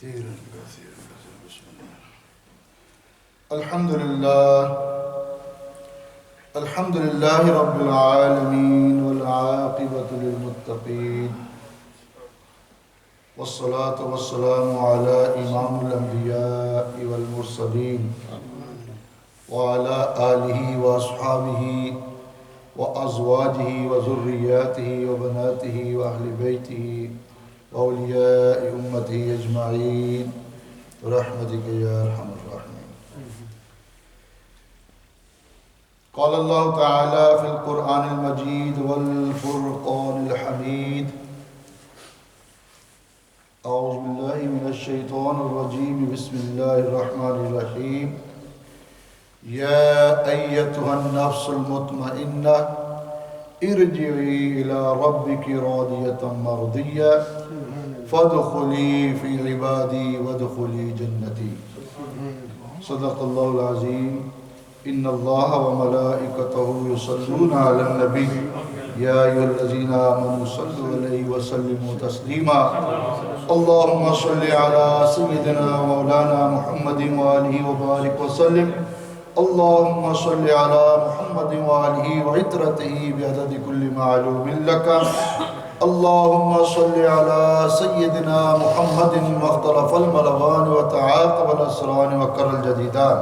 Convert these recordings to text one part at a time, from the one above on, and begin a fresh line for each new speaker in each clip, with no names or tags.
كثيرا كثيرا كثيرا. بسم الله. الحمد لله الحمد لله رب العالمين والعاقبة للمتقين والصلاة والسلام على إمام الأنبياء والمرسلين وعلى آله وأصحابه وأزواجه وذرياته وبناته وأهل بيته وأولياء أمته أجمعين برحمتك يا أرحم الراحمين. قال الله تعالى في القرآن المجيد والفرقان الحميد: أعوذ بالله من الشيطان الرجيم. بسم الله الرحمن الرحيم. يا أيتها النفس المطمئنة ارجعي إلى ربك راضية مرضية فادخلي في عبادي وادخلي جنتي. صدق الله العظيم. إن الله وملائكته يصلون على النبي يا أيها الذين آمنوا صلوا عليه وسلموا تسليما. اللهم صل على سيدنا مولانا محمد وآله وبارك وسلم. اللهم صل على محمد وآله وعترته بعدد كل معلوم لك. اللهم صل على سيدنا محمد واختلف الملوان وتعاقب الأسران وكر الجديدان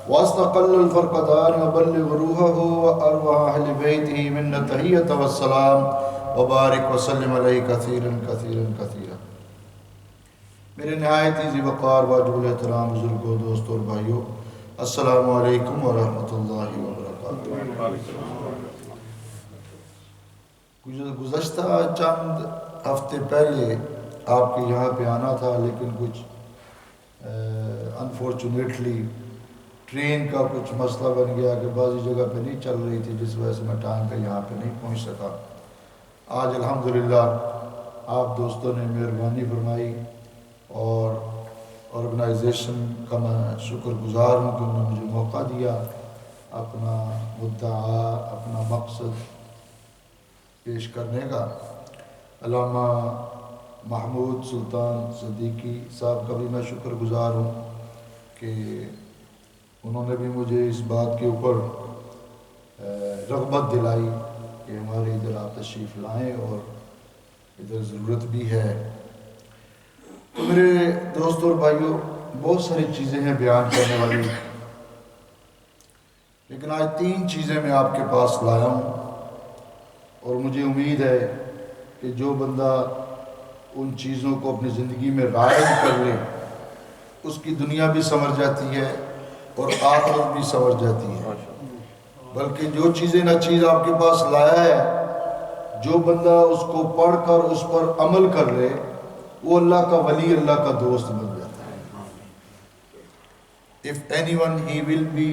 واستقل الفرقدان وبلغ روحه وأرواح أهل بيته منا التحية والسلام وبارك وسلم عليه كثيرا كثيرا كثيرا. میرے نہایت ہی ذی وقار واجب الاحترام بزرگوں، دوستوں اور بھائیوں، السلام علیکم ورحمۃ اللہ وبرکاتہ. گزشتہ چند ہفتے پہلے آپ کے یہاں پہ آنا تھا، لیکن کچھ انفارچونیٹلی ٹرین کا کچھ مسئلہ بن گیا کہ بعضی جگہ پہ نہیں چل رہی تھی، جس وجہ سے میں ٹائم پہ یہاں پہ نہیں پہنچ سکا. آج الحمدللہ آپ دوستوں نے مہربانی فرمائی اور آرگنائزیشن کا میں شکر گزار ہوں کہ انہوں نے مجھے موقع دیا اپنا مدعا، اپنا مقصد پیش کرنے کا. علامہ محمود سلطان صدیقی صاحب کا بھی میں شکر گزار ہوں کہ انہوں نے بھی مجھے اس بات کے اوپر رغبت دلائی کہ ہمارے ادھر آپ تشریف لائیں اور ادھر ضرورت بھی ہے. تو میرے دوستوں اور بھائیوں، بہت ساری چیزیں ہیں بیان کرنے والی، لیکن آج 3 چیزیں میں آپ کے پاس لایا ہوں، اور مجھے امید ہے کہ جو بندہ ان چیزوں کو اپنی زندگی میں رائج کر لے اس کی دنیا بھی سنور جاتی ہے اور آخرت بھی سنور جاتی ہے. بلکہ جو چیزیں نہ چیز آپ کے پاس لایا ہے، جو بندہ اس کو پڑھ کر اس پر عمل کر لے وہ اللہ کا ولی، اللہ کا دوست بن جاتا ہے. If anyone he will be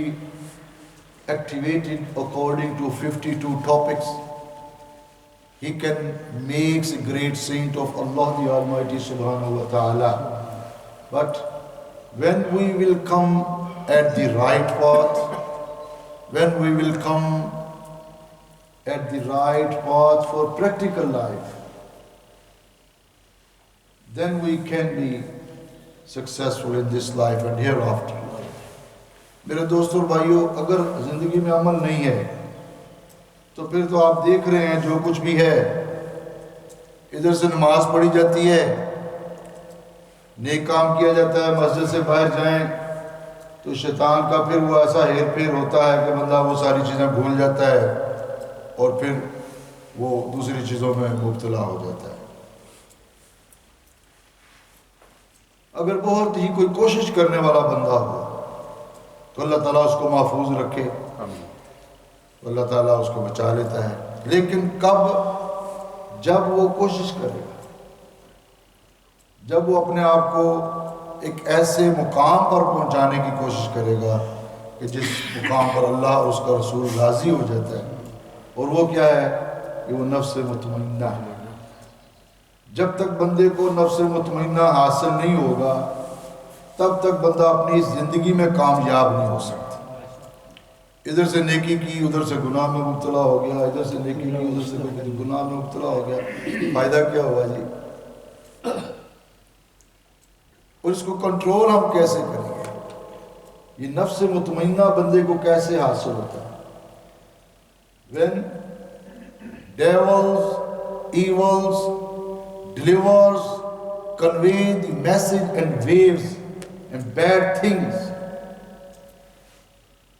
activated according to 52 topics, he can make a great saint of Allah the Almighty Subhanahu wa Ta'ala. But when we will come at the right path, when we will come at the right path for practical life, then we can be successful in this life and hereafter. میرے دوستوں اور بھائیوں، اگر زندگی میں عمل نہیں ہے تو پھر تو آپ دیکھ رہے ہیں جو کچھ بھی ہے. ادھر سے نماز پڑھی جاتی ہے، نیک کام کیا جاتا ہے، مسجد سے باہر جائیں تو شیطان کا پھر وہ ایسا ہیر پھیر ہوتا ہے کہ بندہ وہ ساری چیزیں بھول جاتا ہے اور پھر وہ دوسری چیزوں میں مبتلا ہو جاتا ہے. اگر بہت ہی کوئی کوشش کرنے والا بندہ ہو تو اللہ تعالیٰ اس کو محفوظ رکھے، اللہ تعالیٰ اس کو بچا لیتا ہے. لیکن کب؟ جب وہ کوشش کرے گا، جب وہ اپنے آپ کو ایک ایسے مقام پر پہنچانے کی کوشش کرے گا کہ جس مقام پر اللہ اور اس کا رسول راضی ہو جاتا ہے. اور وہ کیا ہے کہ وہ نفس مطمئنہ ہے. جب تک بندے کو نفس مطمئنہ حاصل نہیں ہوگا تب تک بندہ اپنی زندگی میں کامیاب نہیں ہو سکتا. ادھر سے نیکی کی، ادھر سے گناہ میں مبتلا ہو گیا، ادھر سے نیکی کی، ادھر سے گناہ میں مبتلا ہو گیا. فائدہ کیا ہوا جی؟ اور اس کو کنٹرول ہم کیسے کریں گے؟ یہ نفس مطمئنہ بندے کو کیسے حاصل ہوتا ہے؟ when devils, evils, delivers, convey the message and waves and bad things,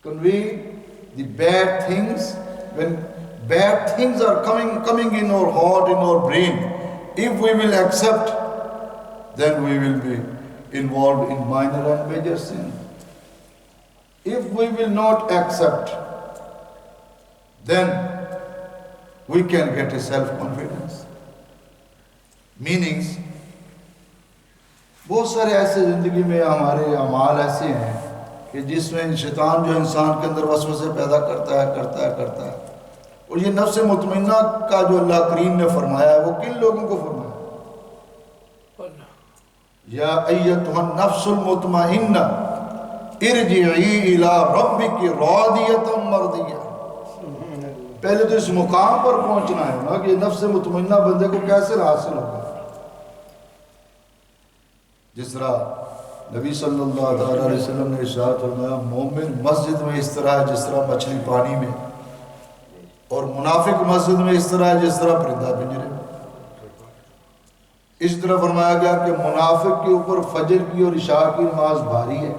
convey the bad things. When bad things are coming in our heart, in our brain, if we will accept, then we will be involved in minor and major sin. If we will not accept, then we can get a self-confidence. Meanings, بہت سارے ایسے زندگی میں ہمارے اعمال ایسے ہیں کہ جس میں شیطان جو انسان کے اندر وسوسے پیدا کرتا ہے. اور یہ نفس مطمئنہ کا جو اللہ کریم نے فرمایا ہے وہ کن لوگوں کو فرمایا؟ یا ایتھا النفس المطمئنہ ارجعی الی ربک راضیۃ مرضیہ. پہلے تو اس مقام پر پہنچنا ہے نا کہ نفس مطمئنہ بندے کو کیسے حاصل ہوگا. جس طرح نبی صلی اللہ علیہ وسلم نے ارشاد فرمایا مومن مسجد میں اس طرح ہے جس طرح مچھلی پانی میں، اور منافق مسجد میں اس طرح ہے جس طرح پرندہ پنجرے میں. اس طرح فرمایا گیا کہ منافق کے اوپر فجر کی اور عشاء کی نماز بھاری ہے،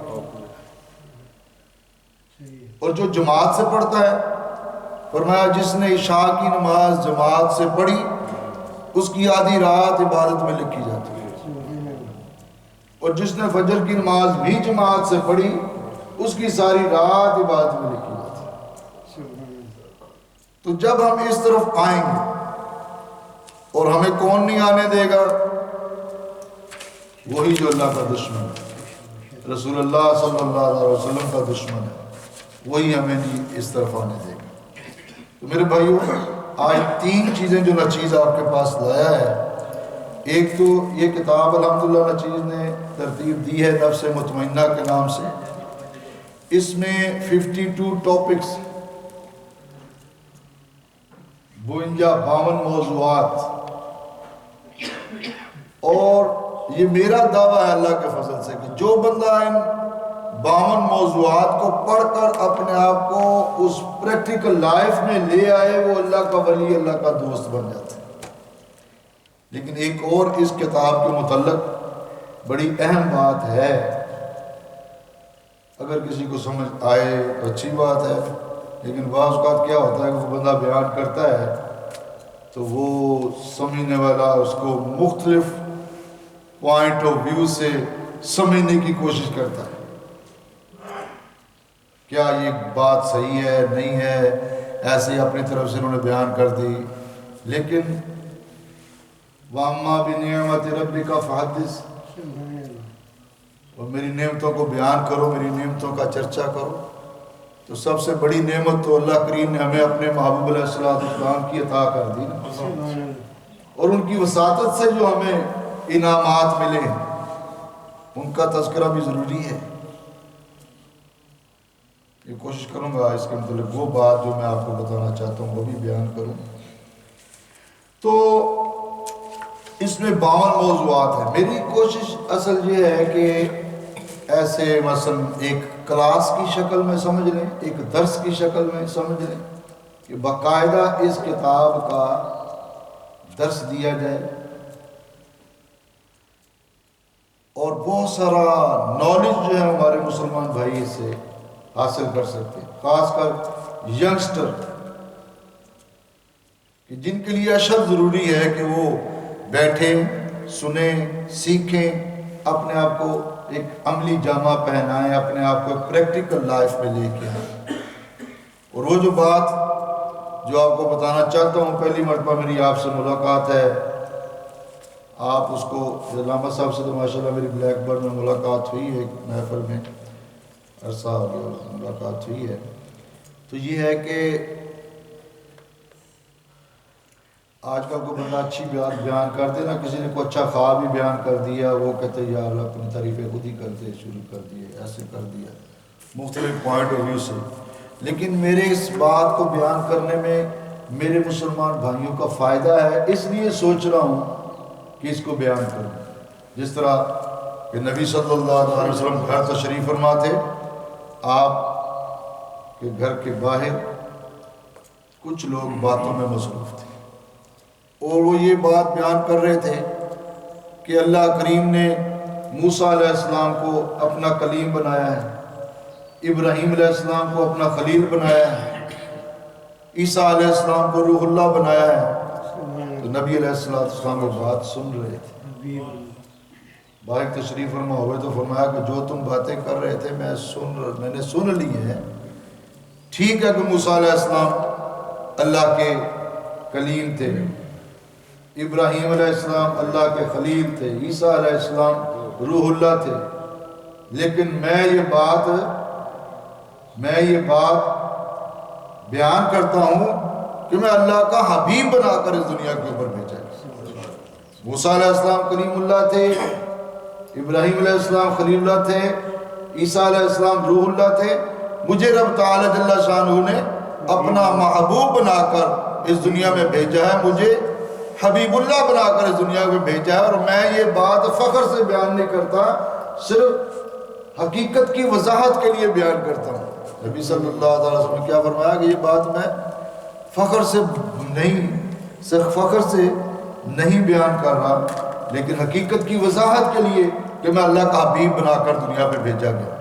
اور جو جماعت سے پڑھتا ہے، فرمایا جس نے عشاء کی نماز جماعت سے پڑھی اس کی آدھی رات عبادت میں لکھی جاتی ہے، اور جس نے فجر کی نماز بھی جماعت سے پڑھی اس کی ساری رات عبادت میں لکھی جاتی ہے. تو جب ہم اس طرف آئیں گے، اور ہمیں کون نہیں آنے دے گا؟ وہی جو اللہ کا دشمن ہے، رسول اللہ صلی اللہ علیہ وسلم کا دشمن ہے، وہی ہمیں نہیں اس طرف آنے دے گا. تو میرے بھائیوں، آج 3 چیزیں جو نچیز آپ کے پاس لایا ہے. ایک تو یہ کتاب الحمدللہ نچیز نے ترتیب دی ہے نفس مطمئنہ کے نام سے. اس میں 52 ٹاپکس، 52 موضوعات، اور یہ میرا دعویٰ ہے اللہ کے فضل سے کہ جو بندہ ان 52 موضوعات کو پڑھ کر اپنے آپ کو اس پریکٹیکل لائف میں لے آئے، وہ اللہ کا ولی، اللہ کا دوست بن جاتا ہے. لیکن ایک اور اس کتاب کے متعلق بڑی اہم بات ہے، اگر کسی کو سمجھ آئے تو اچھی بات ہے، لیکن بعض اوقات کیا ہوتا ہے کہ وہ بندہ بیان کرتا ہے تو وہ سمجھنے والا اس کو مختلف پوائنٹ آف ویو سے سمجھنے کی کوشش کرتا ہے. کیا یہ بات صحیح ہے نہیں ہے، ایسے اپنی طرف سے انہوں نے بیان کر دی. لیکن وَأَمَّا بِنِعْمَةِ رَبِّكَ فَحَدِّثْ، اور میری نعمتوں کو بیان کرو، میری نعمتوں کا چرچا کرو. تو سب سے بڑی نعمت تو اللہ کریم نے ہمیں اپنے محبوب علیہ السلام کی عطا کر دی نا، اور ان کی وساطت سے جو ہمیں انعامات ملے ان کا تذکرہ بھی ضروری ہے. یہ کوشش کروں گا اس کے متعلق وہ بات جو میں آپ کو بتانا چاہتا ہوں وہ بھی بیان کروں. تو اس میں 52 موضوعات ہیں. میری کوشش اصل یہ ہے کہ ایسے مثلا ایک کلاس کی شکل میں سمجھ لیں، ایک درس کی شکل میں سمجھ لیں کہ باقاعدہ اس کتاب کا درس دیا جائے، اور بہت سارا نالج جو ہے ہمارے مسلمان بھائی اس سے حاصل کر سکتے ہیں، خاص کر ینگسٹر، کہ جن کے لیے اشد ضروری ہے کہ وہ بیٹھیں، سنیں، سیکھیں، اپنے آپ کو ایک عملی جامہ پہنائیں، اپنے آپ کو پریکٹیکل لائف میں لے کے آئیں. اور وہ جو بات جو آپ کو بتانا چاہتا ہوں، پہلی مرتبہ میری آپ سے ملاقات ہے. آپ اس کو علامہ صاحب سے تو ماشاءاللہ میری بلیک برڈ میں ملاقات ہوئی ہے، ایک محفل میں عرصہ ہو گیا ملاقات ہوئی ہے. تو یہ ہے کہ آج کل کو بندہ اچھی بات بیان کرتے نا، کسی نے کوئی اچھا خواب بھی بیان کر دیا، وہ کہتے یا اللہ اپنی تعریفیں خود ہی کرتے شروع کر دیے، ایسے کر دیا مختلف پوائنٹ آف ویو سے. لیکن میرے اس بات کو بیان کرنے میں میرے مسلمان بھائیوں کا فائدہ ہے، اس لیے سوچ رہا ہوں کہ اس کو بیان کروں. جس طرح کہ نبی صلی اللہ علیہ وسلم گھر تشریف فرما تھے، آپ کے گھر کے باہر کچھ لوگ باتوں میں مصروف تھے، اور وہ یہ بات بیان کر رہے تھے کہ اللہ کریم نے موسیٰ علیہ السلام کو اپنا کلیم بنایا ہے، ابراہیم علیہ السلام کو اپنا خلیل بنایا ہے، عیسیٰ علیہ السلام کو روح اللہ بنایا ہے۔ تو نبی علیہ السلام وہ بات سن رہے تھے، باہر تشریف فرما ہوئے تو فرمایا کہ جو تم باتیں کر رہے تھے میں نے سن لی ہیں۔ ٹھیک ہے کہ موسیٰ علیہ السلام اللہ کے کلیم تھے، ابراہیم علیہ السلام اللہ کے خلیل تھے، عیسیٰ علیہ السلام روح اللہ تھے، لیکن میں یہ بات بیان کرتا ہوں کہ میں اللہ کا حبیب بنا کر اس دنیا کے اوپر بھیجا ہے۔ موسیٰ علیہ السلام کلیم اللہ تھے، ابراہیم علیہ السلام خلیل اللہ تھے، عیسیٰ علیہ السلام روح اللہ تھے، مجھے رب تعالی جل شانہ نے اپنا محبوب بنا کر اس دنیا میں بھیجا ہے، مجھے حبیب اللہ بنا کر اس دنیا میں بھیجا ہے، اور میں یہ بات فخر سے بیان نہیں کرتا، صرف حقیقت کی وضاحت کے لیے بیان کرتا ہوں۔ نبی صلی اللہ علیہ وسلم نے کیا فرمایا کہ یہ بات میں فخر سے نہیں بیان کر رہا، لیکن حقیقت کی وضاحت کے لیے کہ میں اللہ کا حبیب بنا کر دنیا پہ بھیجا گیا۔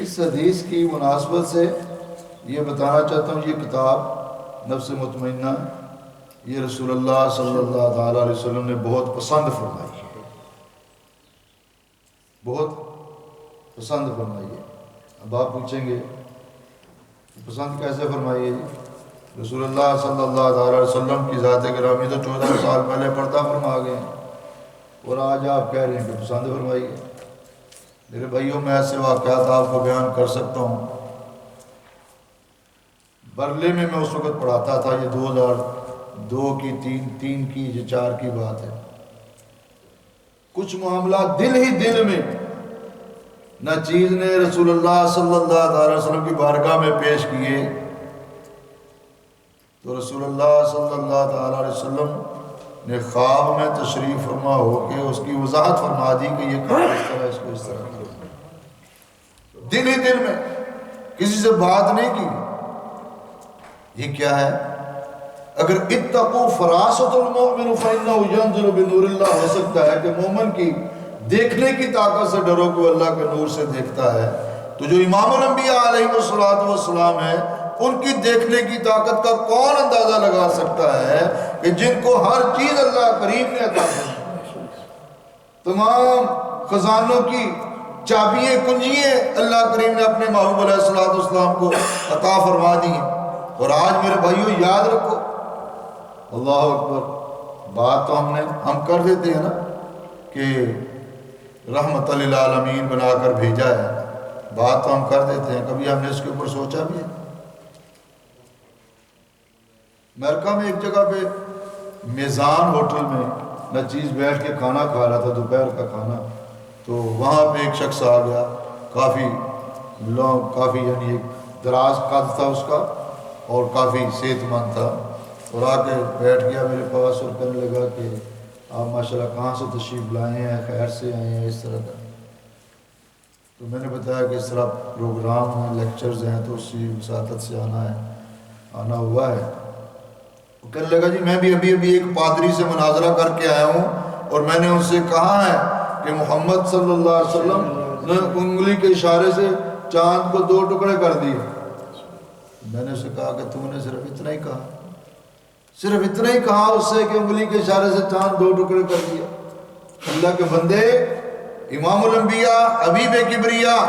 اس حدیث کی مناسبت سے یہ بتانا چاہتا ہوں، یہ کتاب نفس مطمئنہ یہ رسول اللہ صلی اللہ علیہ وسلم نے بہت پسند فرمائی ہے، بہت پسند فرمائی ہے۔ اب آپ پوچھیں گے پسند کیسے فرمائی ہے جی؟ رسول اللہ صلی اللہ علیہ وسلم کی ذات گرامی تو 14 سال پہلے پردہ فرما گئے ہیں، اور آج آپ کہہ رہے ہیں کہ پسند فرمائی ہے۔ میرے بھائیوں، میں ایسے واقعات آپ کو بیان کر سکتا ہوں۔ برلے میں اس وقت پڑھاتا تھا، یہ 2002 کی 3 کی یہ 4 کی بات ہے۔ کچھ معاملات دل ہی دل میں نہ چیز نے رسول اللہ صلی اللہ علیہ وسلم کی بارگاہ میں پیش کیے، تو رسول اللہ صلی اللہ علیہ وسلم نے خواب میں تشریف فرما ہو کے اس کی وضاحت فرما دی کہ یہ کام اس طرح، اس کو اس طرح کرو، دل ہی دل میں، کسی سے بات نہیں کی۔ یہ کیا ہے؟ اگر اتقوا فراست المؤمن فإنه ينظر بنور اللہ، ہو سکتا ہے کہ مومن کی دیکھنے کی طاقت سے ڈرو کہ اللہ کے نور سے دیکھتا ہے، تو جو امام الانبیاء علیہ السلام ہے، ان کی دیکھنے کی طاقت کا کون اندازہ لگا سکتا ہے کہ جن کو ہر چیز اللہ کریم نے عطا کی، تمام خزانوں کی چابیاں کنجیاں اللہ کریم نے اپنے محبوب علیہ السلام کو عطا فرما دی ہیں۔ اور آج میرے بھائیوں یاد رکھو، اللہ اکبر، بات تو ہم کر دیتے ہیں نا کہ رحمت للعالمین بنا کر بھیجا ہے، بات تو ہم کر دیتے ہیں، کبھی ہم نے اس کے اوپر سوچا بھی ہے؟ امریکہ میں ایک جگہ پہ میزان ہوٹل میں نہ چیز بیٹھ کے کھانا کھا رہا تھا، دوپہر کا کھانا، تو وہاں پہ ایک شخص آ گیا، کافی یعنی ایک دراز قد تھا اس کا اور کافی صحت مند تھا، اور آ کے بیٹھ گیا میرے پاس اور کہنے لگا کہ آپ ماشاءاللہ کہاں سے تشریف لائے ہیں، خیر سے آئے ہیں، اس طرح کا۔ تو میں نے بتایا کہ اس طرح پروگرام ہیں، لیکچرز ہیں، تو اسی وساطت سے آنا ہوا ہے۔ وہ کہنے لگا جی میں بھی ابھی ایک پادری سے مناظرہ کر کے آیا ہوں، اور میں نے ان سے کہا ہے کہ محمد صلی اللہ علیہ وسلم نے انگلی کے اشارے سے چاند کو 2 ٹکڑے کر دیے۔ میں نے اسے کہا کہ تم نے صرف اتنا ہی کہا اس سے کہ انگلی کے اشارے سے چاند 2 ٹکڑے کر دیا۔ اللہ کے بندے، امام الانبیاء، حبیب کبریاء،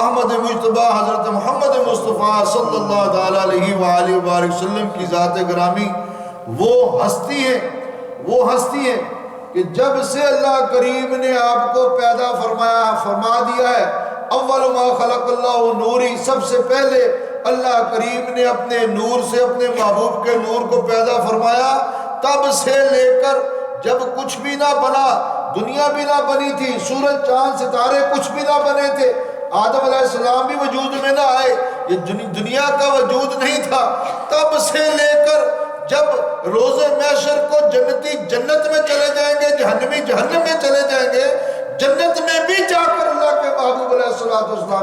احمد مجتبیٰ، حضرت محمد مصطفیٰ صلی اللہ علیہ وآلہ وسلم کی ذات گرامی وہ ہستی ہے کہ جب سے اللہ کریم نے آپ کو پیدا فرما دیا ہے، اول ما خلق اللہ نوری، سب سے پہلے اللہ کریم نے اپنے نور سے اپنے محبوب کے نور کو پیدا فرمایا، تب سے لے کر جب کچھ بھی نہ بنا، دنیا بھی نہ بنی تھی، سورج چاند ستارے کچھ بھی نہ بنے تھے، آدم علیہ السلام بھی وجود میں نہ آئے، یہ دنیا کا وجود نہیں تھا، تب سے لے کر جب روز محشر کو جنتی جنت میں چلے جائیں گے، جہنمی جہنم میں چلے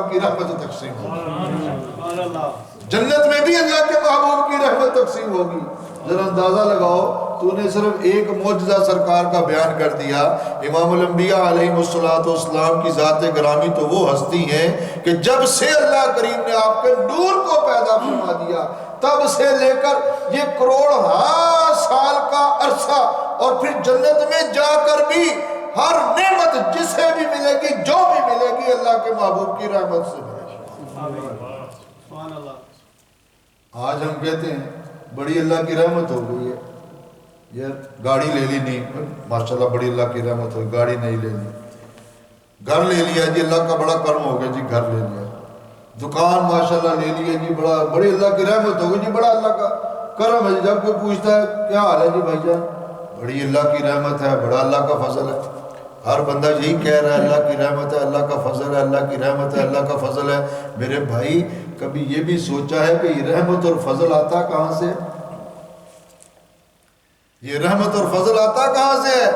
کی رحمت تقسیم ہوگی، جنت میں بھی اللہ کے محبوب کی رحمت تقسیم ہوگی۔ ذرا اندازہ لگاؤ، تو نے صرف ایک معجزہ سرکار کا بیان کر دیا۔ امام الانبیاء علیہ السلام کی ذات گرامی تو وہ ہستی ہیں کہ جب سے اللہ کریم نے آپ کے نور کو پیدا فرما دیا، تب سے لے کر یہ کروڑ سال کا عرصہ، اور پھر جنت میں جا کر بھی ہر نعمت جسے بھی ملے گی، جو بھی ملے گی، اللہ کے محبوب کی رحمت سے ملے گی۔ آج ہم کہتے ہیں بڑی اللہ کی رحمت ہو گئی ہے، یہ گاڑی لے لی نہیں، ماشاءاللہ بڑی اللہ کی رحمت ہوئی، گاڑی نہیں لے لی، گھر لے لیا جی، اللہ کا بڑا کرم ہو گیا جی، گھر لے لیا، دکان ماشاءاللہ لے لیا جی، بڑی اللہ کی رحمت ہو گئی جی، بڑا اللہ کا کرم ہے۔ جب کوئی پوچھتا ہے کیا حال ہے جی بھائی جان، بڑی اللہ کی رحمت ہے، بڑا اللہ کا فضل ہے۔ ہر بندہ یہی کہہ رہا ہے اللہ کی رحمت ہے، اللہ کا فضل ہے، اللہ کی رحمت ہے، اللہ کا فضل ہے۔ میرے بھائی کبھی یہ بھی سوچا ہے کہ یہ رحمت اور فضل آتا کہاں سے؟ یہ رحمت اور فضل آتا کہاں سے ہے؟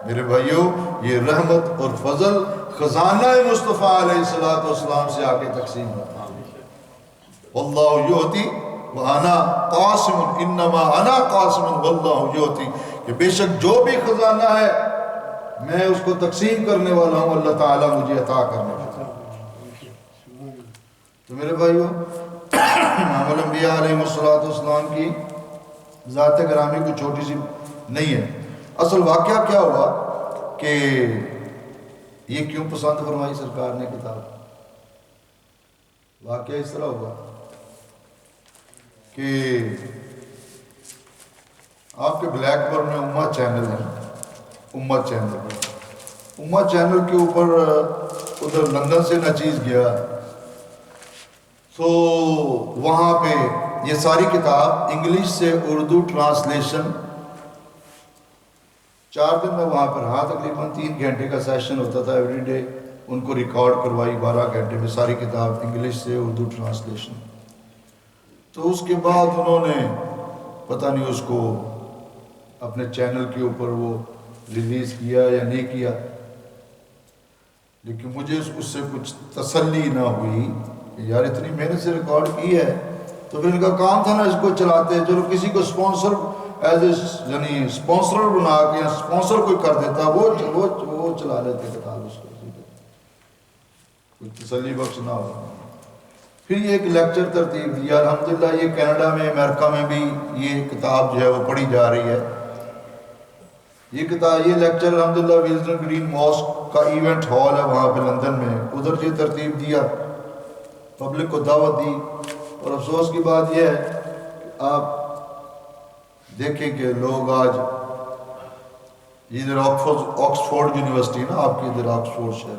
میرے بھائیوں، یہ رحمت اور فضل خزانہ مصطفیٰ علیہ السلام سے آگے تقسیم ہوتا ہے۔ واللہ یعطی وانا قاسم، انما انا قاسم واللہ یعطی، کہ بے شک جو بھی خزانہ ہے میں اس کو تقسیم کرنے والا ہوں، اللہ تعالیٰ مجھے عطا کرنے والا ہے۔ تو میرے بھائیوں، امام الانبیاء علیہ السلام کی ذات گرامی کوئی چھوٹی سی نہیں ہے۔ اصل واقعہ کیا ہوا کہ یہ کیوں پسند فرمائی سرکار نے کتاب؟ واقعہ اس طرح ہوا کہ آپ کے بلیک برن میں امہ چینل ہے، امہ چینل کے اوپر ادھر لندن سے نہ چیز گیا، تو وہاں پہ یہ ساری کتاب انگلش سے اردو ٹرانسلیشن 4 دن میں وہاں پر رہا، تقریباً 3 گھنٹے کا سیشن ہوتا تھا ایوری ڈے، ان کو ریکارڈ کروائی 12 گھنٹے میں ساری کتاب انگلش سے اردو ٹرانسلیشن۔ تو اس کے بعد انہوں نے پتہ نہیں اس کو اپنے چینل کے اوپر وہ ریلیز کیا یا نہیں کیا، لیکن مجھے اس سے کچھ تسلی نہ ہوئی کہ یار اتنی محنت سے ریکارڈ کی ہے، تو پھر ان کا کام تھا نا اس کو چلاتے، چلو کسی کو اسپانسر یعنی اسپانسر بنا کے اسپانسر کوئی کر دیتا، وہ چلا لیتے کتاب اس کو، کوئی تسلی بخش نہ ہو۔ پھر یہ ایک لیکچر ترتیب دیا، الحمدللہ یہ کینیڈا میں، امریکہ میں بھی یہ کتاب جو ہے وہ پڑھی جا رہی ہے۔ یہ کتاب، یہ لیکچر الحمدللہ ویلزن گرین ماسک کا ایونٹ ہال ہے وہاں پہ لندن میں، ادھر یہ ترتیب دیا، پبلک کو دعوت دی۔ اور افسوس کی بات یہ ہے کہ آپ دیکھیں کہ لوگ آج ادھر آکسفورڈ یونیورسٹی نا، آپ کے ادھر آکسفورڈ شہر،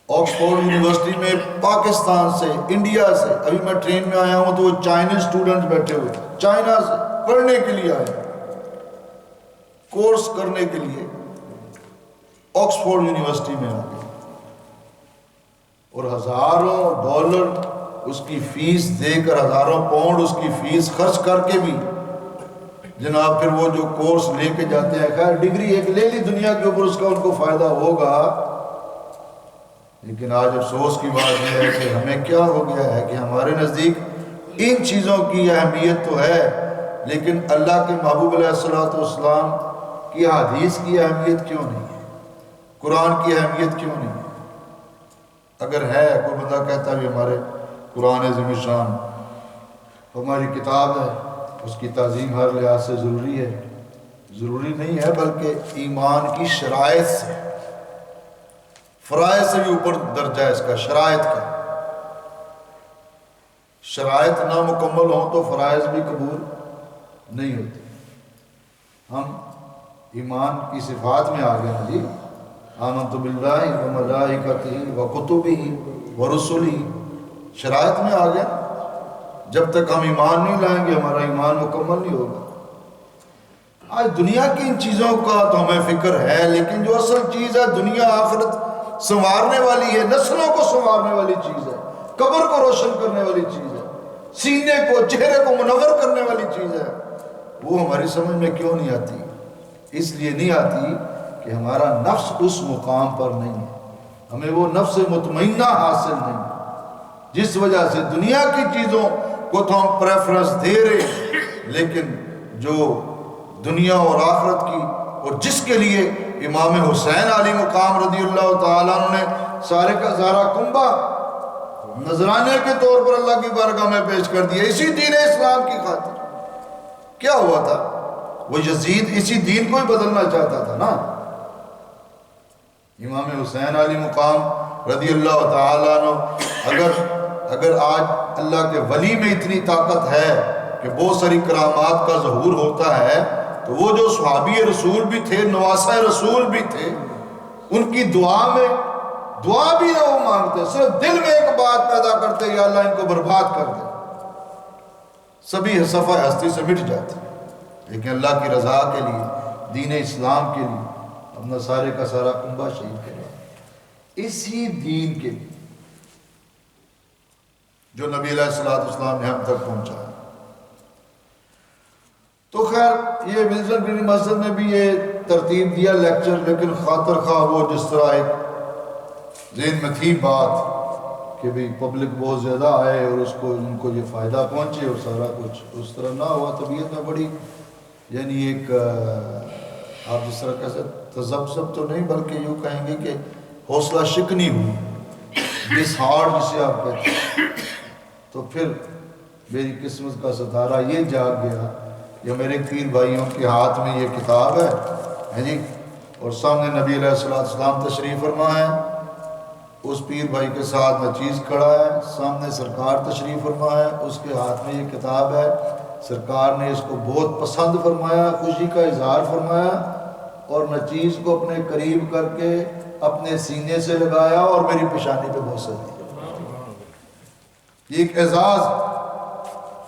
آکسفورڈ یونیورسٹی میں پاکستان سے، انڈیا سے، ابھی میں ٹرین میں آیا ہوں تو وہ چائنیز اسٹوڈنٹ بیٹھے ہوئے، چائنا سے پڑھنے کے لیے آئے، کورس کرنے کے لیے آکسفورڈ یونیورسٹی میں آ گئے، اور ہزاروں ڈالر اس کی فیس دے کر، ہزاروں پاؤنڈ اس کی فیس خرچ کر کے بھی جناب پھر وہ جو کورس لے کے جاتے ہیں، خیر ڈگری ایک لے لی دنیا کے اوپر، اس کا ان کو فائدہ ہوگا، لیکن آج افسوس کی بات یہ ہے کہ ہمیں کیا ہو گیا ہے کہ ہمارے نزدیک ان چیزوں کی اہمیت تو ہے، لیکن اللہ کے محبوب علیہ السلام کی حدیث کی اہمیت کیوں نہیں ہے، قرآن کی اہمیت کیوں نہیں ہے؟ اگر ہے کوئی بندہ کہتا ہے ہمارے قرآن عظیم شان ہماری کتاب ہے، اس کی تعظیم ہر لحاظ سے ضروری ہے، ضروری نہیں ہے بلکہ ایمان کی شرائط سے، فرائض سے بھی اوپر درجہ ہے اس کا، شرائط کا، شرائط نامکمل ہوں تو فرائض بھی قبول نہیں ہوتے۔ ہم ایمان کی صفات میں آ گئے ہیں جی، آمنت باللہ وملائکتہ وکتبہ ورسلہ، شرائط میں آ گئے، جب تک ہم ایمان نہیں لائیں گے ہمارا ایمان مکمل نہیں ہوگا۔ آج دنیا کی ان چیزوں کا تو ہمیں فکر ہے، لیکن جو اصل چیز ہے دنیا آخرت سنوارنے والی ہے، نسلوں کو سنوارنے والی چیز ہے، قبر کو روشن کرنے والی چیز ہے، سینے کو، چہرے کو منور کرنے والی چیز ہے، وہ ہماری سمجھ میں کیوں نہیں آتی؟ اس لیے نہیں آتی کہ ہمارا نفس اس مقام پر نہیں ہے، ہمیں وہ نفس مطمئنہ حاصل نہیں جس وجہ سے دنیا کی چیزوں کو تو ہم پریفرنس دے رہے ہیں، لیکن جو دنیا اور آخرت کی اور جس کے لیے امام حسین علی مقام رضی اللہ تعالیٰ عنہ نے سارے کا سارا کنبہ نذرانے کے طور پر اللہ کی بارگاہ میں پیش کر دیا، اسی دین اسلام کی خاطر. کیا ہوا تھا؟ وہ یزید اسی دین کو ہی بدلنا چاہتا تھا نا. امام حسین علی مقام رضی اللہ تعالیٰ عنہ اگر آج اللہ کے ولی میں اتنی طاقت ہے کہ بہت ساری کرامات کا ظہور ہوتا ہے، تو وہ جو صحابی رسول بھی تھے، نواسہ رسول بھی تھے، ان کی دعا میں دعا بھی نہ وہ مانگتے، صرف دل میں ایک بات پیدا کرتے، یا اللہ ان کو برباد کر دے، سبھی صفحہ ہستی سے مٹ جاتے. لیکن اللہ کی رضا کے لیے، دین اسلام کے لیے اپنا سارے کا سارا کنبہ شہید کرے، اسی دین کے لیے جو نبی علیہ السلام نے ہم تک پہنچا ہے. تو خیر یہ ولزن گرین مسجد میں بھی یہ ترتیب دیا لیکچر، لیکن خاطر خواہ وہ جس طرح ایک ذہن میں تھی بات کہ بھی پبلک بہت زیادہ آئے اور ان کو یہ فائدہ پہنچے اور سارا کچھ اس طرح نہ ہوا. طبیعت میں بڑی یعنی ایک آپ جس طرح کہہ سکتے تذبذب تو نہیں بلکہ یوں کہیں گے کہ حوصلہ شکنی ہوئی، ڈس ہارڈ جسے آپ کہتے ہیں. تو پھر میری قسمت کا ستارہ یہ جاگ گیا کہ میرے پیر بھائیوں کے ہاتھ میں یہ کتاب ہے جی، اور سامنے نبی علیہ السلام تشریف فرما ہے، اس پیر بھائی کے ساتھ نچیز کھڑا ہے، سامنے سرکار تشریف فرما ہے، اس کے ہاتھ میں یہ کتاب ہے. سرکار نے اس کو بہت پسند فرمایا، خوشی کا اظہار فرمایا، اور نچیز کو اپنے قریب کر کے اپنے سینے سے لگایا اور میری پیشانی پہ بوسہ دی. یہ ایک اعزاز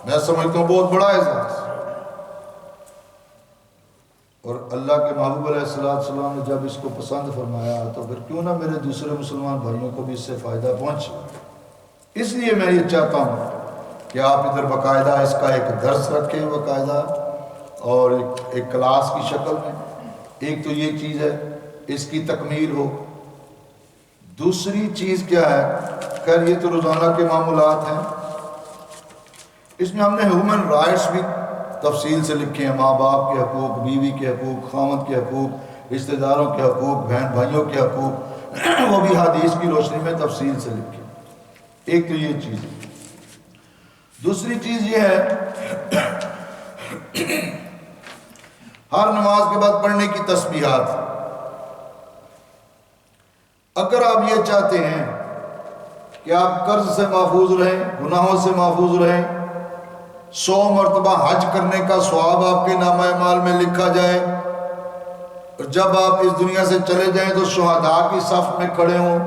میں سمجھتا ہوں، بہت بڑا اعزاز. اور اللہ کے محبوب علیہ السلام نے جب اس کو پسند فرمایا تو پھر کیوں نہ میرے دوسرے مسلمان بھائیوں کو بھی اس سے فائدہ پہنچے. اس لیے میں یہ چاہتا ہوں کہ آپ ادھر باقاعدہ اس کا ایک درس رکھیں باقاعدہ، اور ایک کلاس کی شکل میں. ایک تو یہ چیز ہے اس کی تکمیل ہو. دوسری چیز کیا ہے، خیر یہ تو روزانہ کے معاملات ہیں، اس میں ہم نے ہیومن رائٹس بھی تفصیل سے لکھے ہیں، ماں باپ کے حقوق، بیوی کے حقوق، خاوند کے حقوق، رشتہ داروں کے حقوق، بہن بھائیوں کے حقوق، وہ بھی حدیث کی روشنی میں تفصیل سے لکھے. ایک تو یہ چیز ہے. دوسری چیز یہ ہے ہر نماز کے بعد پڑھنے کی تسبیحات. اگر آپ یہ چاہتے ہیں کہ آپ قرض سے محفوظ رہیں، گناہوں سے محفوظ رہیں، 100 مرتبہ حج کرنے کا ثواب آپ کے نامہ اعمال میں لکھا جائے، اور جب آپ اس دنیا سے چلے جائیں تو شہداء کی صف میں کھڑے ہوں،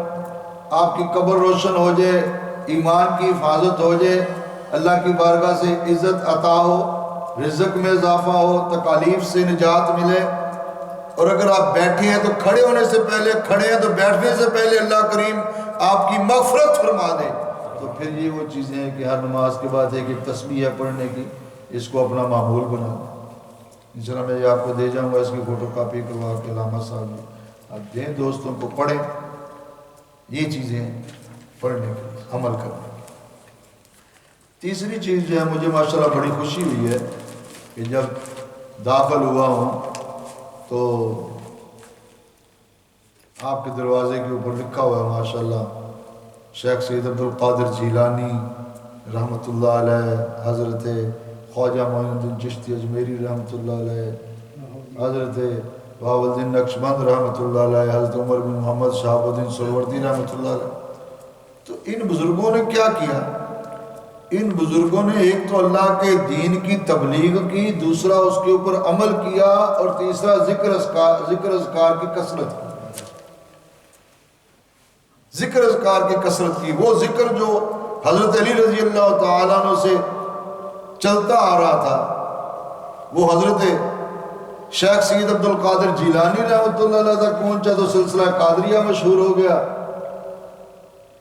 آپ کی قبر روشن ہو جائے، ایمان کی حفاظت ہو جائے، اللہ کی بارگاہ سے عزت عطا ہو، رزق میں اضافہ ہو، تکالیف سے نجات ملے. اور اگر آپ بیٹھے ہیں تو کھڑے ہونے سے پہلے، کھڑے ہیں تو بیٹھنے سے پہلے اللہ کریم آپ کی مغفرت فرما دے. تو پھر یہ وہ چیزیں ہیں کہ ہر نماز کے بعد ایک تسبیح ہے پڑھنے کی، اس کو اپنا معمول بنا. انشاءاللہ میں یہ آپ کو دے جاؤں گا، اس کی فوٹو کاپی کروا کے علامہ صاحب نے آپ دیں، دوستوں کو پڑھیں. یہ چیزیں پڑھنے کی، عمل کرنے کی. تیسری چیز جو ہے، مجھے ماشاءاللہ بڑی خوشی ہوئی ہے کہ جب داخل ہوا ہوں تو آپ کے دروازے کے اوپر لکھا ہوا ہے ماشاءاللہ شیخ سید عبدالقادر جیلانی رحمۃ اللہ علیہ، حضرت خواجہ معین الدین چشتی اجمیری رحمۃ اللہ علیہ، حضرت بہاء الدین نقشبند رحمۃ اللہ علیہ، حضرت عمر بن محمد شہاب الدین سہروردی رحمۃ اللہ علیہ. تو ان بزرگوں نے کیا کیا؟ ان بزرگوں نے ایک تو اللہ کے دین کی تبلیغ کی، دوسرا اس کے اوپر عمل کیا، اور تیسرا ذکر اذکار کی کثرت کی. ذکر اذکار کی کثرت کی، وہ ذکر جو حضرت علی رضی اللہ تعالیٰ عنہ سے چلتا آ رہا تھا، وہ حضرت شیخ سید عبدالقادر جیلانی رحمۃ اللہ علیہ تک پہنچا تو سلسلہ قادریہ مشہور ہو گیا.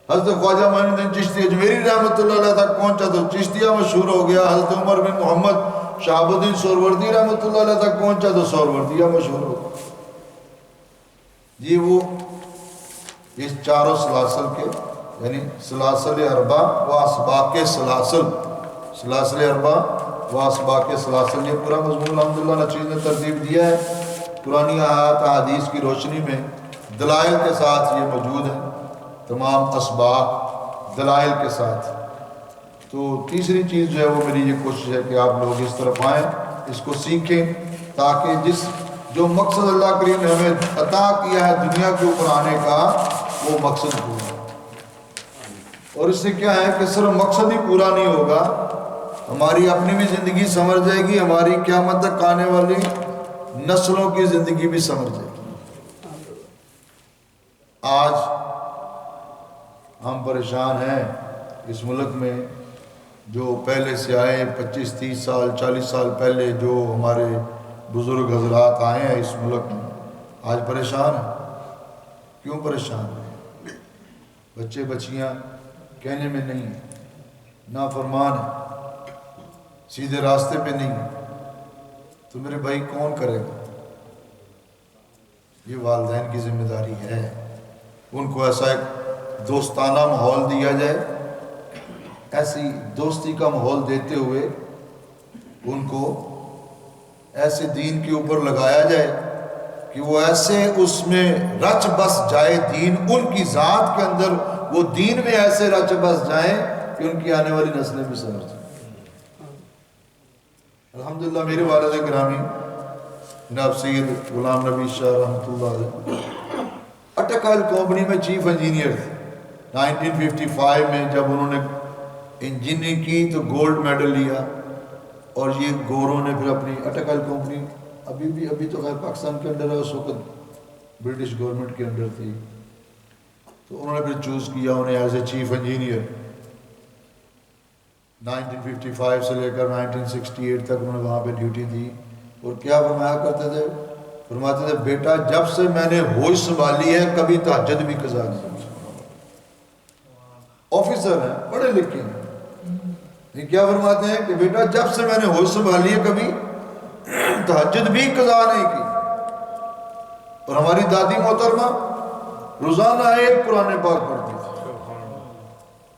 حضرت خواجہ معین الدین چشتی اجمیری رحمۃ اللہ علیہ تک پہنچا تو چشتیہ مشہور ہو گیا. حضرت عمر بن محمد شہاب الدین سہروردی رحمۃ اللہ علیہ تک پہنچا تو سہروردیہ مشہور ہو گیا. اس چاروں سلاسل کے یعنی سلاسل اربع و اسباق سلاسل، سلاسل اربع و اسباق سلاسل، یہ پورا مضمون الحمدللہ نچیز نے ترتیب دیا ہے پرانی آیات احادیث کی روشنی میں، دلائل کے ساتھ یہ موجود ہے، تمام اسباق دلائل کے ساتھ۔ تو تیسری چیز جو ہے وہ میری یہ کوشش ہے کہ آپ لوگ اس طرف آئیں، اس کو سیکھیں، تاکہ جو مقصد اللہ کریم نے ہمیں عطا کیا ہے دنیا کے اوپر آنے کا، وہ مقصد پورا۔ اور اس سے کیا ہے کہ صرف مقصد ہی پورا نہیں ہوگا، ہماری اپنی بھی زندگی سمجھ جائے گی، ہماری قیامت تک آنے والی نسلوں کی زندگی بھی سمجھ جائے گی۔ آج ہم پریشان ہیں اس ملک میں، جو پہلے سے آئے 25 30 سال 40 سال پہلے جو ہمارے بزرگ حضرات آئے ہیں اس ملک میں، آج پریشان ہیں۔ کیوں پریشان ہیں؟ بچے بچیاں کہنے میں نہیں ہیں، نافرمان ہیں، سیدھے راستے پہ نہیں ہیں، تو میرے بھائی کون کرے گا؟ یہ والدین کی ذمہ داری ہے، ان کو ایسا ایک دوستانہ ماحول دیا جائے، ایسی دوستی کا ماحول دیتے ہوئے ان کو ایسے دین کے اوپر لگایا جائے کہ وہ ایسے اس میں رچ بس جائے، دین ان کی ذات کے اندر وہ دین میں ایسے رچ بس جائیں کہ ان کی آنے والی نسلیں بھی سمجھ جائیں۔ الحمدللہ میرے والد گرامی جناب سید غلام نبی شاہ رحمۃ اللہ علیہ اٹک آئل کمپنی میں چیف انجینئر تھے۔ 1955 میں جب انہوں نے انجینئرنگ کی تو گولڈ میڈل لیا، اور یہ گوروں نے پھر اپنی اٹک آئل کمپنی ابھی تو خیر پاکستان کے انڈر ہے، اس وقت برٹش گورنمنٹ کے انڈر تھی، تو انہوں نے پھر چوز کیا انہیں ایز اے چیف انجینئر۔ 1955 سے لے کر 1968 تک انہوں نے وہاں پہ ڈیوٹی دی، اور کیا فرمایا کرتے تھے؟ فرماتے تھے بیٹا جب سے میں نے ہوش سنبھالی ہے کبھی تہجد بھی قضا نہیں۔ آفیسر ہیں، پڑھے لکھے ہیں، یہ کیا فرماتے ہیں کہ بیٹا جب سے میں نے ہوش سنبھالی ہے کبھی تہجد بھی قضا نہیں کی۔ اور ہماری دادی محترمہ روزانہ ایک قرآن پاک پڑھتی تھی،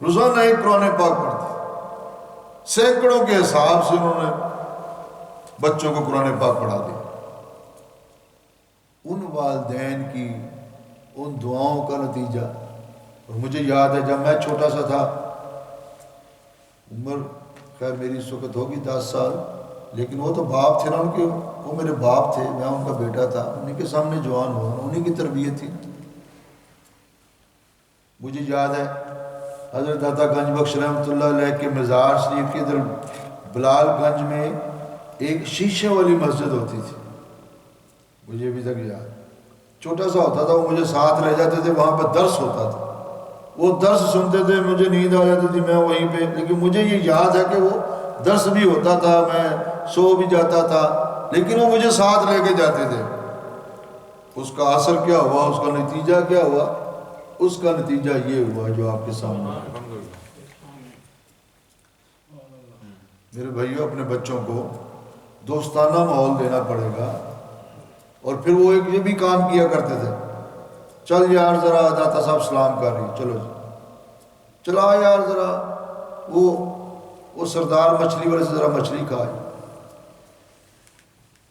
روزانہ ایک قرآن پاک پڑھتی تھی، سینکڑوں کے حساب سے انہوں نے بچوں کو قرآن پاک پڑھا دیا۔ ان والدین کی ان دعاؤں کا نتیجہ، اور مجھے یاد ہے جب میں چھوٹا سا تھا، عمر خیر میری اس وقت ہوگی 10 سال، لیکن وہ تو باپ تھے نا ان کے، وہ میرے باپ تھے، میں ان کا بیٹا تھا، انہیں کے سامنے جوان ہوا، انہیں کی تربیت تھی۔ مجھے یاد ہے حضرت داتا گنج بخش رحمۃ اللہ علیہ کے مزار شریف کے ادھر بلال گنج میں ایک شیشے والی مسجد ہوتی تھی، مجھے ابھی تک یاد، چھوٹا سا ہوتا تھا، وہ مجھے ساتھ لے جاتے تھے، وہاں پہ درس ہوتا تھا، وہ درس سنتے تھے، مجھے نیند آ جاتی تھی، میں وہیں پہ، لیکن مجھے یہ یاد ہے کہ وہ درس بھی ہوتا تھا، میں سو بھی جاتا تھا، لیکن وہ مجھے ساتھ لے کے جاتے تھے۔ اس کا اثر کیا ہوا، اس کا نتیجہ کیا ہوا؟ اس کا نتیجہ یہ ہوا جو آپ کے سامنے ہے۔ میرے بھائیوں اپنے بچوں کو دوستانہ ماحول دینا پڑے گا، اور پھر وہ ایک یہ بھی کام کیا کرتے تھے، چل یار ذرا داتا صاحب سلام کر رہی، چلو چلا یار ذرا وہ سردار مچھلی والے سے ذرا مچھلی کھائے،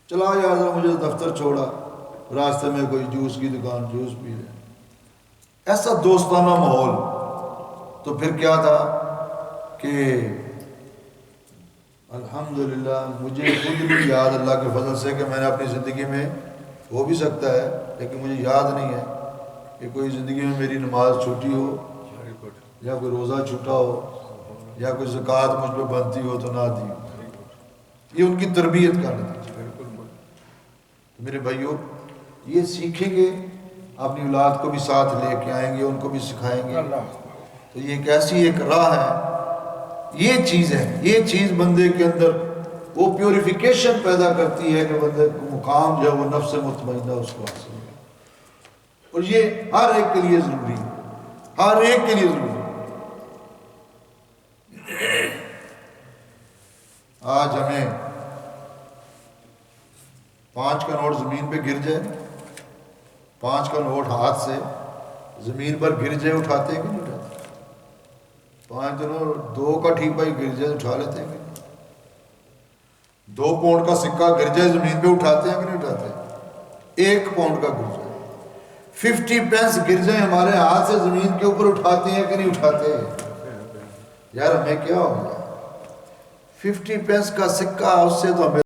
چلا یار ذرا مجھے دفتر چھوڑا، راستے میں کوئی جوس کی دکان جوس پی لے، ایسا دوستانہ ماحول۔ تو پھر کیا تھا کہ الحمدللہ مجھے خود بھی یاد اللہ کے فضل سے کہ میں نے اپنی زندگی میں، ہو بھی سکتا ہے لیکن مجھے یاد نہیں ہے کہ کوئی زندگی میں میری نماز چھوٹی ہو، یا کوئی روزہ چھوٹا ہو، یا کوئی زکوٰۃ مجھ پہ بنتی ہو تو نہ دی ہو۔ یہ ان کی تربیت کا نتیجہ ہے۔ میرے بھائیوں یہ سیکھیں گے، اپنی اولاد کو بھی ساتھ لے کے آئیں گے، ان کو بھی سکھائیں گے، تو یہ ایک ایسی ایک راہ ہے، یہ چیز ہے، یہ چیز بندے کے اندر وہ پیوریفیکیشن پیدا کرتی ہے کہ بندے کو مقام جو ہے وہ نفس مطمئنہ اس کو حاصل ہے، اور یہ ہر ایک کے لیے ضروری ہے، ہر ایک کے لیے ضروری ہے۔ آج ہمیں 5 کا نوٹ زمین پہ گر جائے، 5 کا نوٹ ہاتھ سے زمین پر گر جائے اٹھاتے ہیں کہ نہیں اٹھاتے؟ 5 دنوں 2 کا ٹھیپا ہی گر جائے اٹھا لیتے ہیں کہ نہیں؟ 2 پاؤنڈ کا سکہ گر جائے زمین پہ اٹھاتے ہیں کہ نہیں اٹھاتے؟ 1 پاؤنڈ کا گر جائے 50 پینس گر جائیں ہمارے ہاتھ سے زمین کے اوپر اٹھاتے ہیں کہ نہیں اٹھاتے؟ یار ہمیں کیا ہو گیا؟ 50 پینس کا سکہ اس سے تو ہمیں